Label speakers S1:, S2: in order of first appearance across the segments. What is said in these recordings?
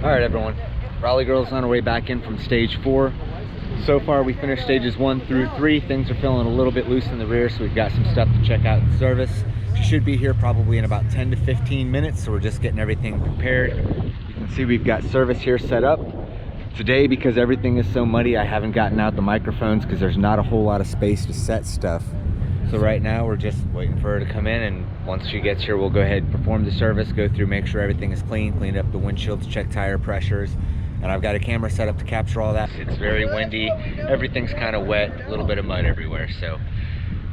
S1: Alright everyone, RalyGrl's on our way back in from stage 4. So far we finished stages 1 through 3. Things are feeling a little bit loose in the rear, so we've got some stuff to check out and service. She should be here probably in about 10 to 15 minutes, so we're just getting everything prepared. You can see we've got service here set up. Today, because everything is so muddy, I haven't gotten out the microphones because there's not a whole lot of space to set stuff. So right now we're just waiting for her to come in, and once she gets here we'll go ahead and perform the service, go through, make sure everything is clean up the windshields, check tire pressures. And I've got a camera set up to capture all that. It's very windy, everything's kind of wet, a little bit of mud everywhere, so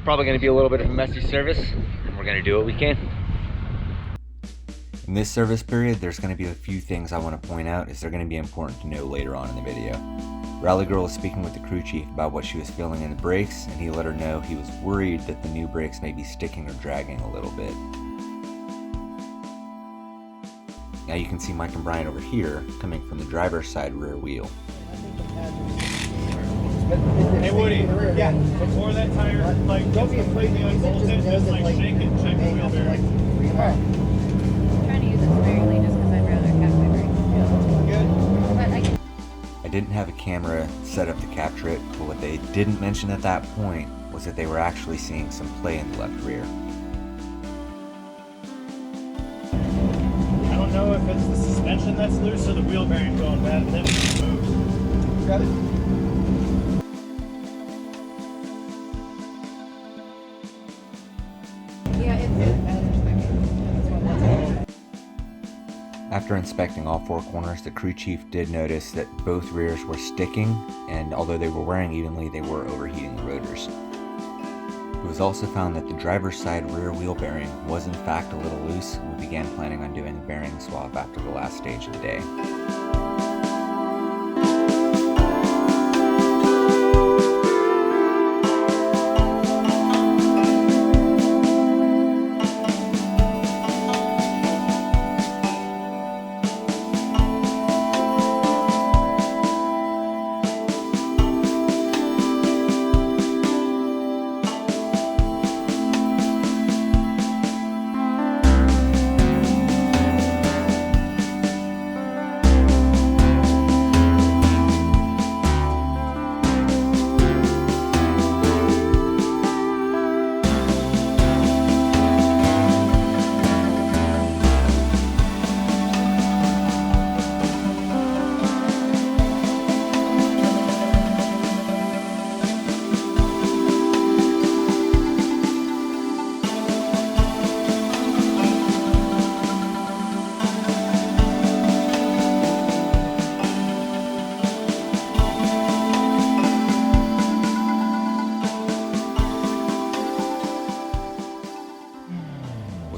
S1: probably going to be a little bit of a messy service, and we're going to do what we can. In this service period, there's going to be a few things I want to point out, as they're going to be important to know later on in the video. RalyGrl was speaking with the crew chief about what she was feeling in the brakes, and he let her know he was worried that the new brakes may be sticking or dragging a little bit. Now you can see Mike and Brian over here coming from the driver's side rear wheel.
S2: Hey Woody, yeah, before that tire like gets completely unbolted, just like shake it, check the wheel bearing.
S3: Trying to use it sparingly just because I'd rather catch my break. Good.
S1: I didn't have a camera set up to capture it, but what they didn't mention at that point was that they were actually seeing some play in the left rear.
S2: I don't know if it's the suspension that's loose or the wheel bearing going bad, but then we can move. Got it.
S1: After inspecting all 4 corners, the crew chief did notice that both rears were sticking, and although they were wearing evenly, they were overheating the rotors. It was also found that the driver's side rear wheel bearing was in fact a little loose, and we began planning on doing a bearing swap after the last stage of the day.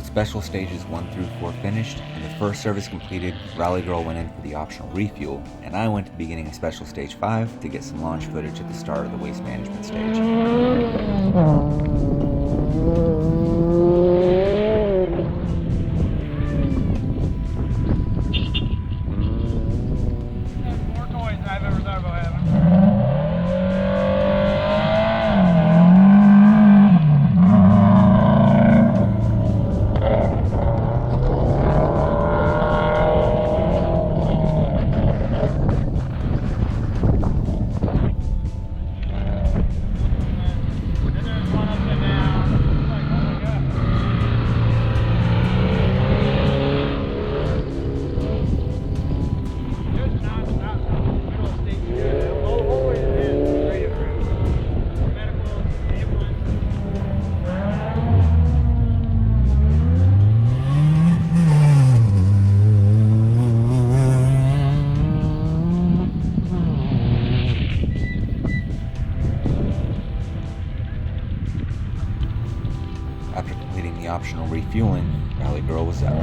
S1: Special stages 1 through 4 finished, and the first service completed, RalyGrl went in for the optional refuel, and I went to the beginning of special stage 5 to get some launch footage at the start of the waste management stage.
S2: More toys than I've ever thought about having.
S1: After completing the optional refueling, RalyGrl was out.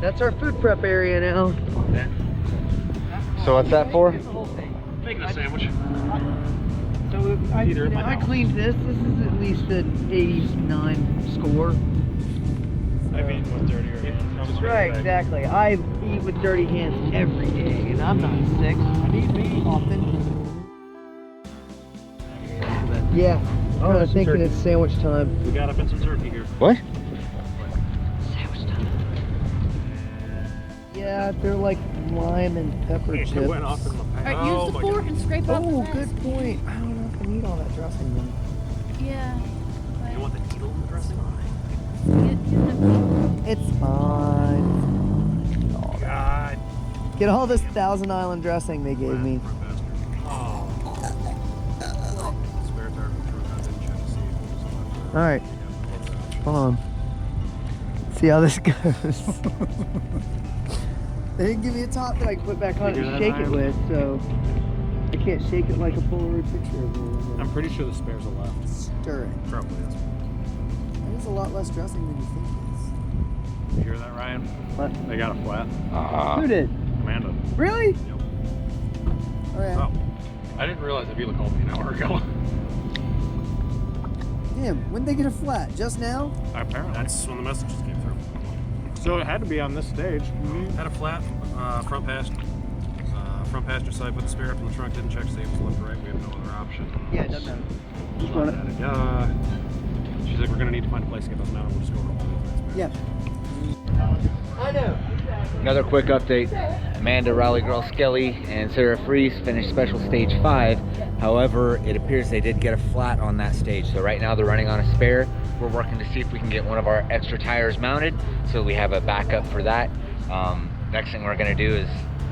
S4: That's our food prep area now.
S1: So what's that for?
S2: Making a sandwich.
S4: So
S2: So
S4: I cleaned this. This is at least an 89 score.
S2: I mean, with dirtier hands.
S4: Right, exactly. I eat with dirty hands every day, and I'm not sick. I need me often. Yeah.
S2: Oh,
S4: I'm
S2: that's
S4: thinking
S2: turkey.
S4: it's sandwich time.
S2: We got up in some turkey here.
S1: What?
S4: Sandwich time. Yeah, they're like lime and pepper
S2: It
S4: chips.
S2: went off in the pan.
S3: Alright, use the fork and scrape off the
S4: Oh,
S3: rest.
S4: good point. I don't know if I need all that dressing then.
S3: Yeah.
S2: You want the needle in the dressing?
S4: It's fine.
S2: Oh, God.
S4: Get all this Thousand Island dressing they gave me.
S2: Oh. Spare tire from truck. I didn't check to see if it was left.
S4: All right, hold on. See how this goes. They didn't give me a top that I can put back on
S2: You
S4: and
S2: hear that,
S4: shake it
S2: Ryan?
S4: with, so I can't shake it like a Polaroid picture of it.
S2: I'm pretty sure the spares are left.
S4: Stir it.
S2: Probably is.
S4: That is a lot less dressing than you think
S2: You hear that, Ryan?
S4: What?
S2: They got a flat.
S4: it is. Who did?
S2: Amanda.
S4: Really?
S2: Yep.
S4: Oh yeah.
S2: Oh. I didn't realize Avila called me an hour ago.
S4: Damn, when did they get a flat? Just now?
S2: Apparently. That's when the messages came through. So it had to be on this stage. Had a flat front passenger side, put the spare up in the trunk, didn't check to see if it was left or right. We have no other option.
S4: Yeah, it doesn't matter. Just run it.
S2: She's like, we're going to need to find a place to get those mounted. We'll just go to all the
S4: Yeah. I know.
S1: Another quick update. Amanda, RalyGrl, Skelly, and Sarah Fries finished special stage 5. However, it appears they did get a flat on that stage. So right now they're running on a spare. We're working to see if we can get one of our extra tires mounted so we have a backup for that. Next thing we're gonna do is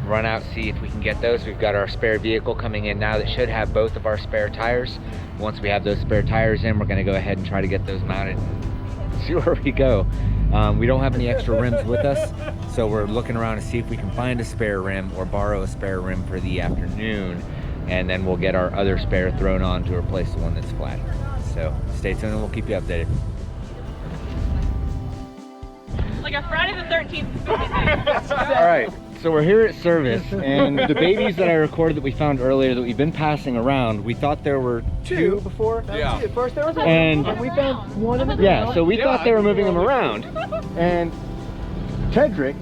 S1: run out, see if we can get those. We've got our spare vehicle coming in now that should have both of our spare tires. Once we have those spare tires in, we're gonna go ahead and try to get those mounted and see where we go. We don't have any extra rims with us, so we're looking around to see if we can find a spare rim or borrow a spare rim for the afternoon, and then we'll get our other spare thrown on to replace the one that's flat. So stay tuned and we'll keep you updated.
S5: Like a Friday the 13th.
S1: All right, so we're here at service, and the babies that I recorded that we found earlier that we've been passing around, we thought there were two before.
S2: Yeah.
S4: At first there was
S1: And-
S4: one, and we found one in the
S1: Yeah,
S4: ground.
S1: so we thought they were moving them around. And Tedrick,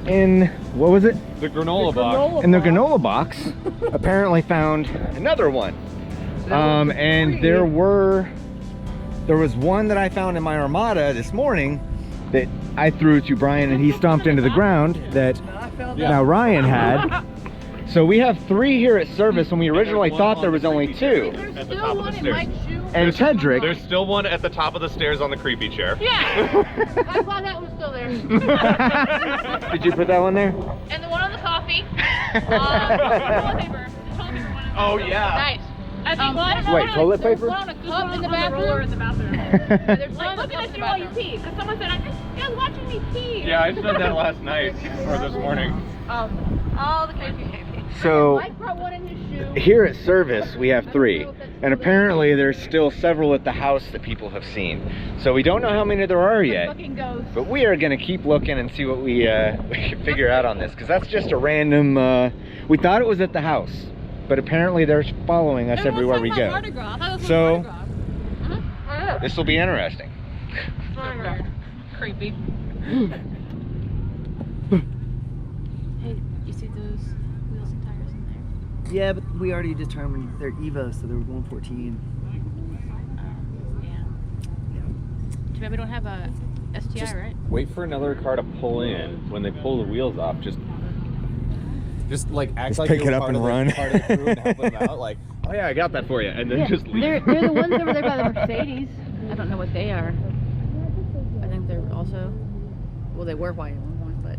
S1: in, what was it?
S2: The granola box.
S1: In the granola box, apparently found another one. And there was one that I found in my Armada this morning that I threw to Brian and he stomped into the ground that now Ryan had. So we have 3 here at service when we originally thought there was only 2.
S5: There's
S6: At the
S5: still
S6: top of the
S5: one in
S6: stairs.
S5: Mike's shoe.
S1: And Tedrick,
S6: There's still one at the top of the stairs on the creepy chair.
S5: Yeah. I thought that was still there.
S1: did you put that one there?
S5: And the one on the coffee. Toilet paper. The toilet paper one.
S6: Oh, yeah.
S5: Nice. I think, well, I don't know.
S1: Wait, toilet paper?
S5: One on a cup in the bathroom. In the bathroom. There's like looking at you while you pee. Because someone said, you guys watching me pee.
S6: Yeah, I said that last night or this morning.
S5: Oh, the crazy.
S1: So
S5: Mike brought one in his shoe.
S1: here at service we have 3, and apparently there's still several at the house that people have seen. So we don't know how many there are yet,
S5: Fucking ghost.
S1: but we are gonna keep looking and see what we can figure out on this, because that's just a random. We thought it was at the house, but apparently they're following us everywhere we go. So this will be interesting.
S5: Creepy. Hey, you see those wheels and tires in there?
S4: Yeah, but we already determined they're Evo, so they're 114.
S5: Yeah. Too bad we don't have a STI, right?
S6: Wait for another car to pull in. When they pull the wheels off, just like act
S1: Just
S6: like
S1: pick
S6: you're
S1: it up
S6: part
S1: and
S6: of the-
S1: run.
S6: part of the crew and help them out. Like, oh yeah, I got that for you, and then just leave.
S3: They're the ones over there by the Mercedes. I don't know what they are. I think they're also, well, they were white at one point, but.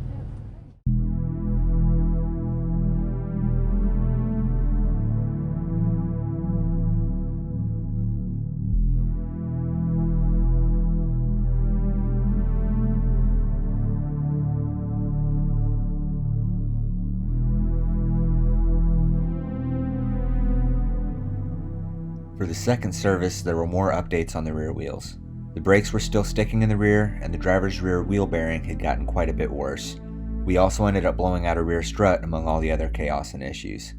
S1: For the second service, there were more updates on the rear wheels. The brakes were still sticking in the rear, and the driver's rear wheel bearing had gotten quite a bit worse. We also ended up blowing out a rear strut among all the other chaos and issues.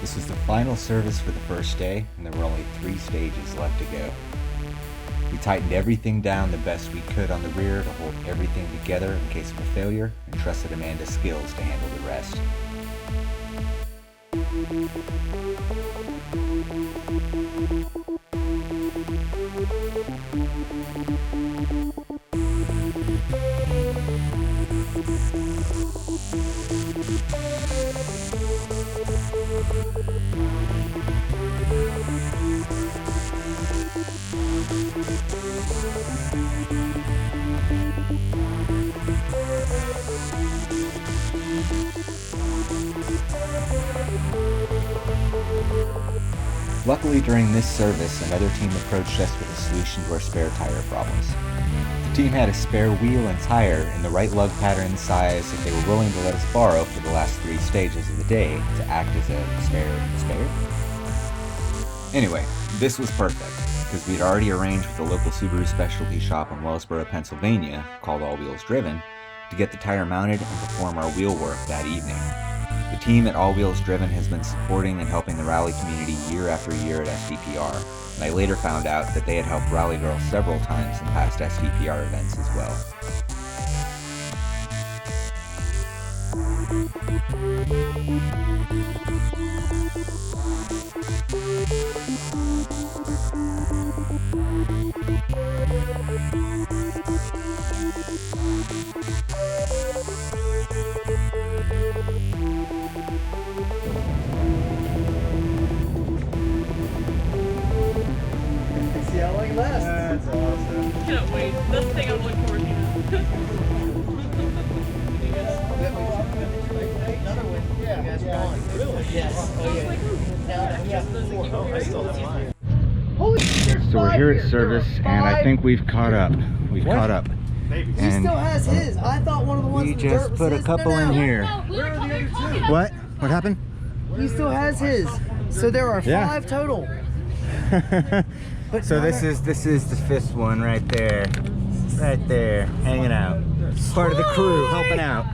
S1: This was the final service for the first day, and there were only 3 stages left to go. We tightened everything down the best we could on the rear to hold everything together in case of a failure, and trusted Amanda's skills to handle the rest. Luckily, during this service, another team approached us with a solution to our spare tire problems. The team had a spare wheel and tire in the right lug pattern and size that they were willing to let us borrow for the last 3 stages of the day to act as a spare? Anyway, this was perfect, because we'd already arranged with the local Subaru specialty shop in Wellsboro, Pennsylvania, called All Wheels Driven, to get the tire mounted and perform our wheel work that evening. The team at All Wheels Driven has been supporting and helping the rally community year after year at STPR, and I later found out that they had helped RalyGrl several times in past STPR events as well.
S4: See how long it lasts. That's awesome.
S5: Can't wait. That's the thing I'm looking forward to.
S4: Another one. Yeah. You guys gone. Really? Yes. Oh, yeah. I still have mine. Holy shit,
S1: So we're here at service, and I think we've caught up. We've caught up.
S2: Maybe.
S4: He
S1: And
S4: still has his. I thought one of the ones
S1: we
S4: in the dirt
S1: just
S4: was
S1: put a
S4: his.
S1: couple
S4: No,
S1: in
S4: no.
S1: here.
S4: Where are the other 2?
S1: What? What happened?
S4: He still has his. So there are
S1: Yeah.
S4: 5 total. But
S1: So this is the 5th one right there, hanging out. Part of the crew, helping out.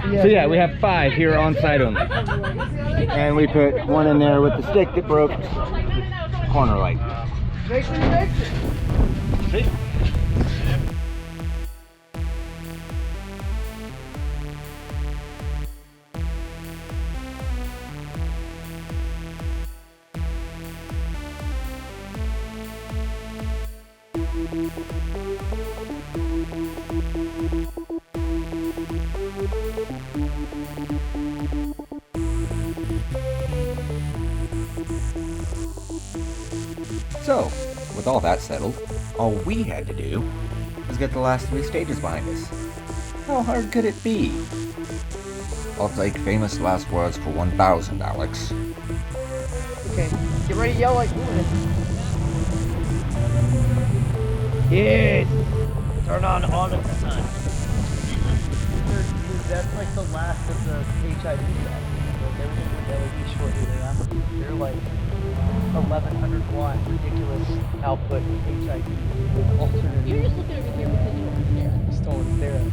S1: So yeah, we have 5 here on site only, and we put one in there with the stick that broke corner light.
S4: Make sure you mix it.
S1: So, with all that settled, all we had to do was get the last 3 stages behind us. How hard could it be? I'll take famous last words for 1,000, Alex.
S4: Okay, get ready to yell like
S7: Yes! Turn on all of the sun.
S4: That's like the last of the HIV stuff. They're going to LED shortly thereafter. They're like 1,100 watt ridiculous output HIV alternate.
S3: You're just looking over here because you don't want to stare.
S4: Just don't want to stare at it.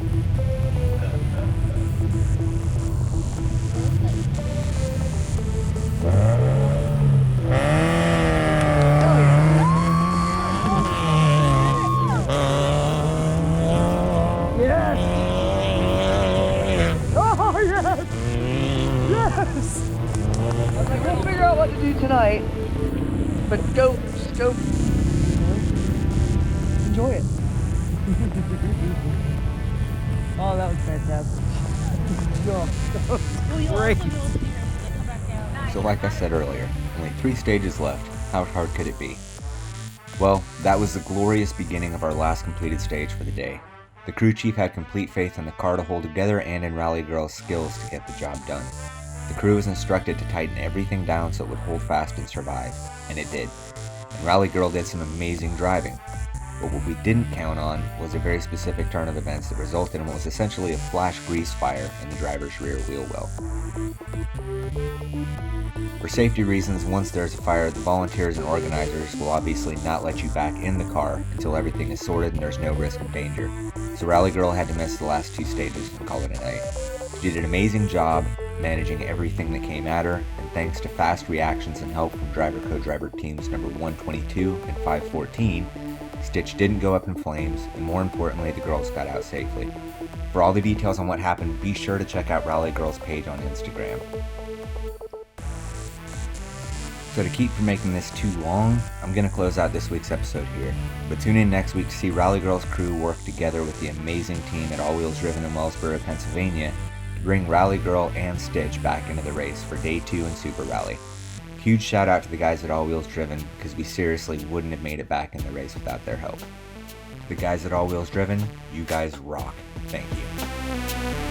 S4: Yes! Oh, yes! Yes! I was like, we'll figure out what to do tonight, but just go enjoy it. Oh, that was fantastic. Great.
S1: So like I said earlier, only 3 stages left. How hard could it be? Well, that was the glorious beginning of our last completed stage for the day. The crew chief had complete faith in the car to hold together and in RalyGrl's skills to get the job done. The crew was instructed to tighten everything down so it would hold fast and survive, and it did. And RalyGrl did some amazing driving. But what we didn't count on was a very specific turn of events that resulted in what was essentially a flash grease fire in the driver's rear wheel well. For safety reasons, once there's a fire, the volunteers and organizers will obviously not let you back in the car until everything is sorted and there's no risk of danger. So RalyGrl had to miss the last 2 stages and call it a night. She did an amazing job, managing everything that came at her, and thanks to fast reactions and help from driver co-driver teams number 122 and 514, Stitch didn't go up in flames, and more importantly, the girls got out safely. For all the details on what happened, be sure to check out RalyGrl's page on Instagram. So to keep from making this too long, I'm going to close out this week's episode here. But tune in next week to see RalyGrl's crew work together with the amazing team at All Wheels Driven in Wellsboro, Pennsylvania, to bring RalyGrl and Stitch back into the race for Day 2 and Super Rally. Huge shout out to the guys at All Wheels Driven, because we seriously wouldn't have made it back in the race without their help. To the guys at All Wheels Driven, you guys rock. Thank you.